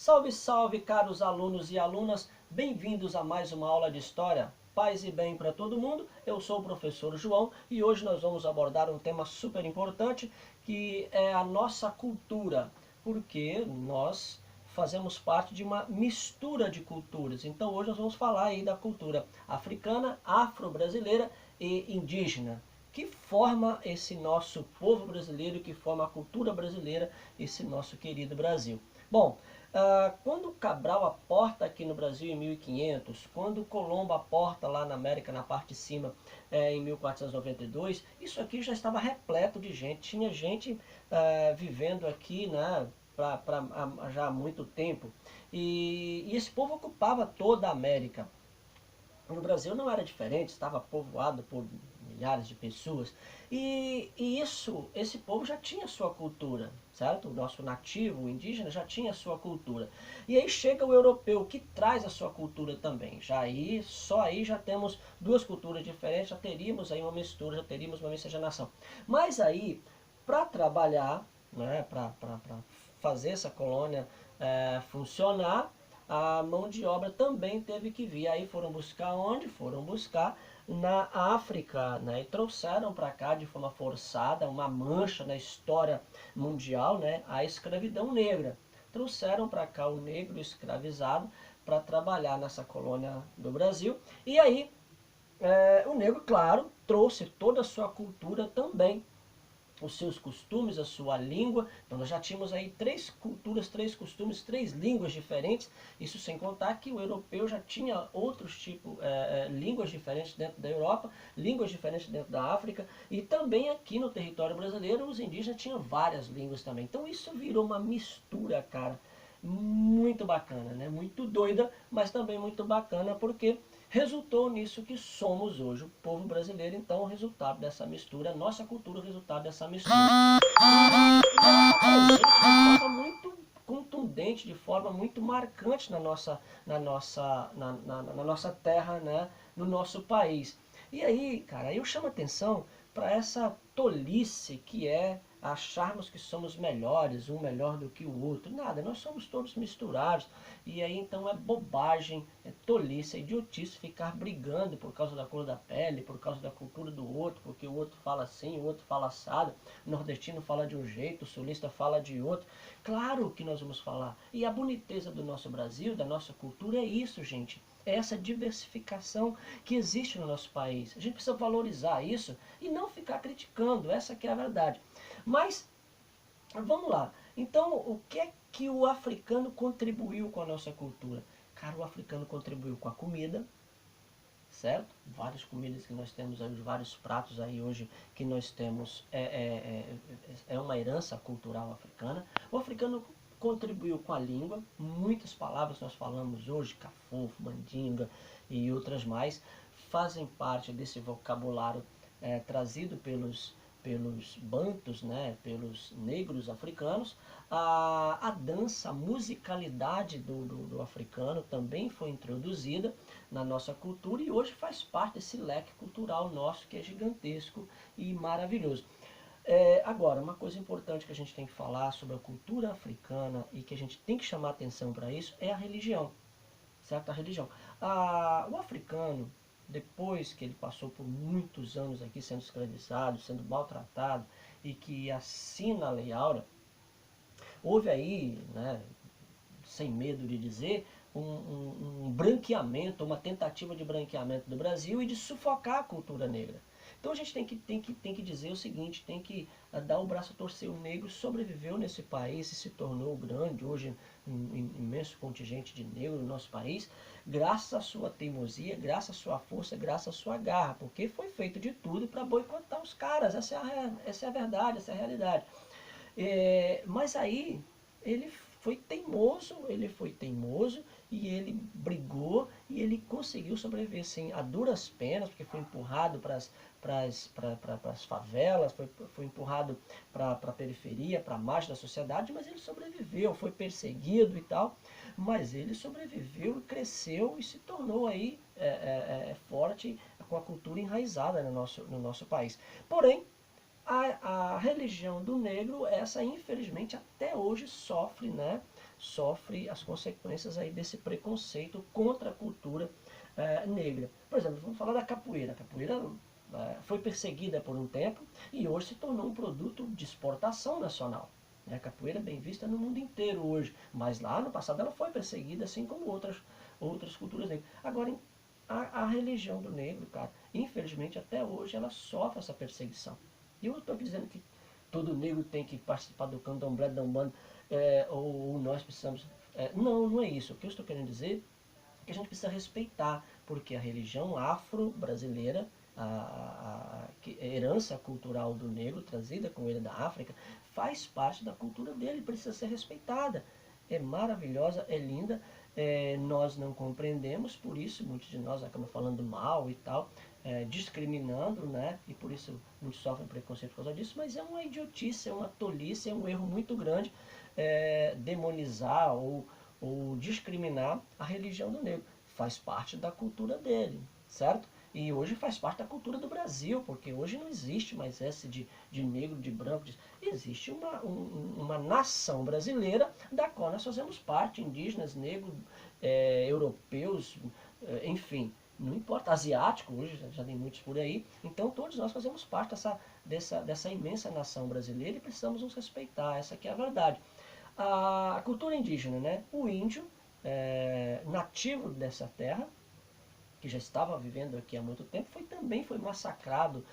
Salve, salve, caros alunos e alunas, bem-vindos a mais uma aula de História. Paz e bem para todo mundo, eu sou o professor João e hoje nós vamos abordar um tema super importante que é a nossa cultura, porque nós fazemos parte de uma mistura de culturas. Então hoje nós vamos falar aí da cultura africana, afro-brasileira e indígena, que forma esse nosso povo brasileiro, que forma a cultura brasileira, esse nosso querido Brasil. Bom, quando Cabral aporta aqui no Brasil em 1500, quando Colombo aporta lá na América, na parte de cima, em 1492, isso aqui já estava repleto de gente. Tinha gente vivendo aqui, né, já há muito tempo. E esse povo ocupava toda a América. No Brasil não era diferente, estava povoado por milhares de pessoas. Esse povo já tinha sua cultura, certo? O nosso nativo, o indígena, já tinha sua cultura. E aí chega o europeu, que traz a sua cultura também. Só aí já temos duas culturas diferentes, já teríamos aí uma mistura, já teríamos uma miscigenação. Mas aí, para trabalhar, né, para fazer essa colônia funcionar, a mão de obra também teve que vir. Aí foram buscar onde? Foram buscar na África, né? E trouxeram para cá de forma forçada, uma mancha na história mundial, né? A escravidão negra. Trouxeram para cá o negro escravizado para trabalhar nessa colônia do Brasil. E aí, o negro, claro, trouxe toda a sua cultura também, os seus costumes, a sua língua. Então nós já tínhamos aí três culturas, três costumes, três línguas diferentes. Isso sem contar que o europeu já tinha outros tipos, línguas diferentes dentro da Europa, línguas diferentes dentro da África, e também aqui no território brasileiro os indígenas tinham várias línguas também. Então isso virou uma mistura, cara, muito bacana, né? Muito doida, mas também muito bacana, porque resultou nisso que somos hoje, o povo brasileiro. Então, o resultado dessa mistura, nossa cultura, o resultado dessa mistura. E ela está presente de forma muito contundente, de forma muito marcante na nossa terra, né? No nosso país. E aí, cara, eu chamo atenção para essa tolice que é acharmos que somos melhores, um melhor do que o outro. Nada, nós somos todos misturados. E aí então é bobagem, é tolice, é idiotice ficar brigando por causa da cor da pele, por causa da cultura do outro, porque o outro fala assim, o outro fala assado, o nordestino fala de um jeito, o sulista fala de outro. Claro que nós vamos falar. E a boniteza do nosso Brasil, da nossa cultura, é isso, gente. É essa diversificação que existe no nosso país. A gente precisa valorizar isso e não ficar criticando, essa que é a verdade. Mas, vamos lá. Então, o que é que o africano contribuiu com a nossa cultura? Cara, o africano contribuiu com a comida, certo? Várias comidas que nós temos aí, vários pratos aí hoje que nós temos, é uma herança cultural africana. O africano contribuiu com a língua, muitas palavras nós falamos hoje, cafofo, mandinga e outras mais, fazem parte desse vocabulário trazido pelos bantus, né, pelos negros africanos. A dança, a musicalidade do africano também foi introduzida na nossa cultura e hoje faz parte desse leque cultural nosso que é gigantesco e maravilhoso. Agora, uma coisa importante que a gente tem que falar sobre a cultura africana e que a gente tem que chamar atenção para isso é a religião, certo? A religião. O africano, depois que ele passou por muitos anos aqui sendo escravizado, sendo maltratado e que assina a Lei Áurea, houve aí, né, sem medo de dizer, um branqueamento, uma tentativa de branqueamento do Brasil e de sufocar a cultura negra. Então a gente tem que dizer o seguinte, tem que dar o braço a torcer. O negro sobreviveu nesse país e se tornou grande, hoje um imenso contingente de negros no nosso país, graças à sua teimosia, graças à sua força, graças à sua garra, porque foi feito de tudo para boicotar os caras. Essa é a verdade, essa é a realidade. Mas aí ele foi teimoso e ele brigou e ele conseguiu sobreviver assim, a duras penas, porque foi empurrado para as favelas, foi empurrado para a periferia, para a margem da sociedade, mas ele sobreviveu, foi perseguido e tal, mas ele sobreviveu e cresceu e se tornou aí forte, com a cultura enraizada no nosso país. Porém, a religião do negro, essa infelizmente até hoje sofre, né? sofre as consequências aí desse preconceito contra a cultura negra. Por exemplo, vamos falar da capoeira. A capoeira foi perseguida por um tempo e hoje se tornou um produto de exportação nacional. A capoeira é bem vista no mundo inteiro hoje, mas lá no passado ela foi perseguida, assim como outras culturas negras. Agora, a religião do negro, cara, infelizmente até hoje ela sofre essa perseguição. E eu não estou dizendo que todo negro tem que participar do candomblé, da Umbanda, ou nós precisamos... não, não é isso. O que eu estou querendo dizer é que a gente precisa respeitar, porque a religião afro-brasileira, a herança cultural do negro trazida com ele da África, faz parte da cultura dele, precisa ser respeitada. É maravilhosa, é linda, nós não compreendemos, por isso muitos de nós acabam falando mal e tal, discriminando, né? E por isso muitos sofrem preconceito por causa disso, mas é uma idiotice, é uma tolice, é um erro muito grande demonizar ou discriminar a religião do negro. Faz parte da cultura dele, certo? E hoje faz parte da cultura do Brasil, porque hoje não existe mais esse de negro, de branco. Existe uma nação brasileira da qual nós fazemos parte, indígenas, negros, europeus, enfim, não importa, asiático, hoje já tem muitos por aí. Então todos nós fazemos parte dessa imensa nação brasileira e precisamos nos respeitar, essa aqui é a verdade. A cultura indígena, né? O índio, nativo dessa terra, que já estava vivendo aqui há muito tempo, também foi massacrado,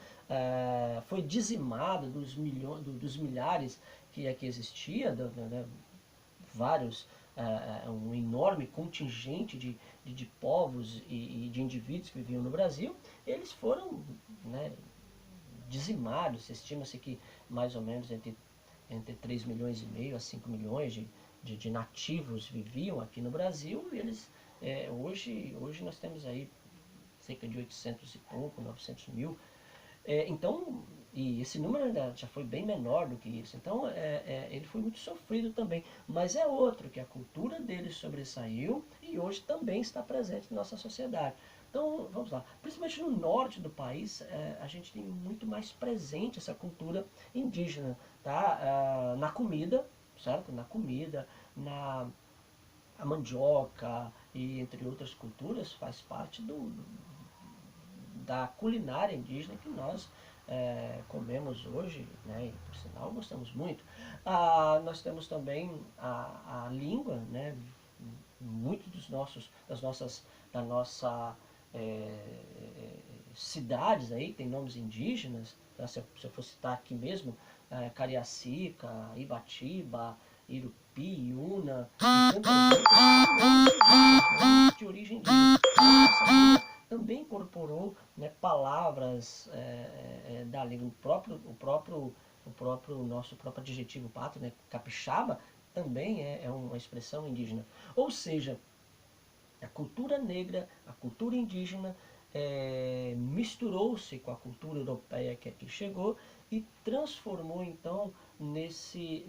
foi dizimado dos milhares que aqui existia, né, vários, um enorme contingente de povos e de indivíduos que viviam no Brasil, eles foram, né, dizimados. Estima-se que mais ou menos entre 3 milhões e meio a 5 milhões de nativos viviam aqui no Brasil, e eles, hoje nós temos aí cerca de 800 e pouco, 900 mil. Então, e esse número ainda já foi bem menor do que isso. Então, ele foi muito sofrido também. Mas é outro, que a cultura dele sobressaiu e hoje também está presente na nossa sociedade. Então, vamos lá. Principalmente no norte do país, a gente tem muito mais presente essa cultura indígena, tá? Na comida, certo? Na comida, a mandioca e entre outras culturas faz parte da culinária indígena que nós comemos hoje, né, e por sinal gostamos muito. Nós temos também a língua, né, muitos da nossa cidades aí tem nomes indígenas, tá? Se eu for citar aqui mesmo, Cariacica, Ibatiba, Irupi, Iuna, e tantas outras, de origem indígena. A nossa língua também incorporou, né, palavras da língua. Nosso próprio adjetivo pátrio, né, capixaba, também é uma expressão indígena. Ou seja, a cultura negra, a cultura indígena misturou-se com a cultura europeia que aqui chegou e transformou então nesse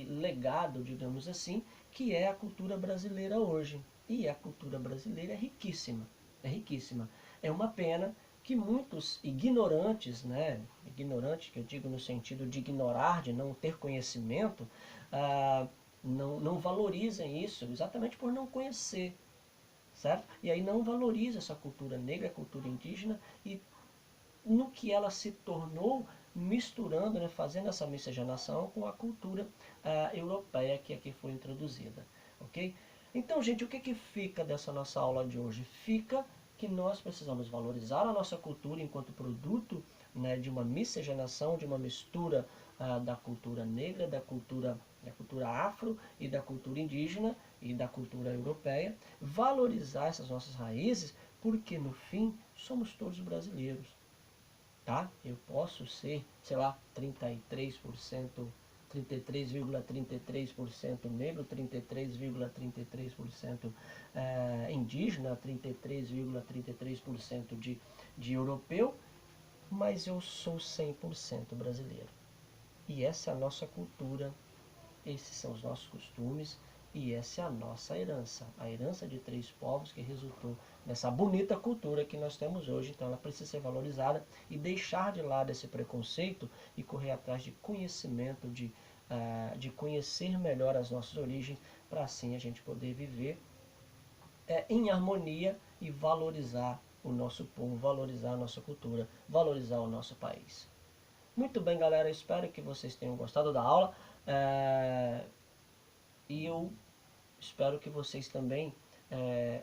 legado, digamos assim, que é a cultura brasileira hoje. E a cultura brasileira é riquíssima, é riquíssima. É uma pena que muitos ignorantes, né, ignorante que eu digo no sentido de ignorar, de não ter conhecimento, não valorizem isso exatamente por não conhecer, certo? E aí não valoriza essa cultura negra, a cultura indígena, e no que ela se tornou, misturando, né, fazendo essa miscigenação com a cultura europeia que aqui foi introduzida, ok? Então, gente, o que fica dessa nossa aula de hoje? Fica que nós precisamos valorizar a nossa cultura enquanto produto, né, de uma miscigenação, de uma mistura da cultura negra, da cultura afro e da cultura indígena e da cultura europeia, valorizar essas nossas raízes, porque no fim somos todos brasileiros, tá? Eu posso ser, sei lá, 33%, 33,33% negro, 33,33% indígena, 33,33% de europeu, mas eu sou 100% brasileiro. E essa é a nossa cultura, esses são os nossos costumes e essa é a nossa herança. A herança de 3 povos que resultou nessa bonita cultura que nós temos hoje. Então ela precisa ser valorizada e deixar de lado esse preconceito e correr atrás de conhecimento, de conhecer melhor as nossas origens, para assim a gente poder viver em harmonia e valorizar o nosso povo, valorizar a nossa cultura, valorizar o nosso país. Muito bem, galera, espero que vocês tenham gostado da aula, e eu espero que vocês também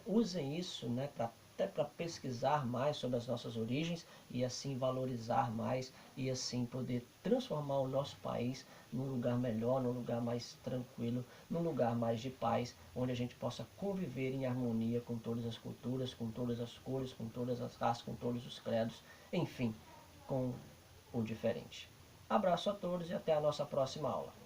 usem isso, né, até para pesquisar mais sobre as nossas origens e assim valorizar mais e assim poder transformar o nosso país num lugar melhor, num lugar mais tranquilo, num lugar mais de paz, onde a gente possa conviver em harmonia com todas as culturas, com todas as cores, com todas as raças, com todos os credos, enfim, com o diferente. Abraço a todos e até a nossa próxima aula.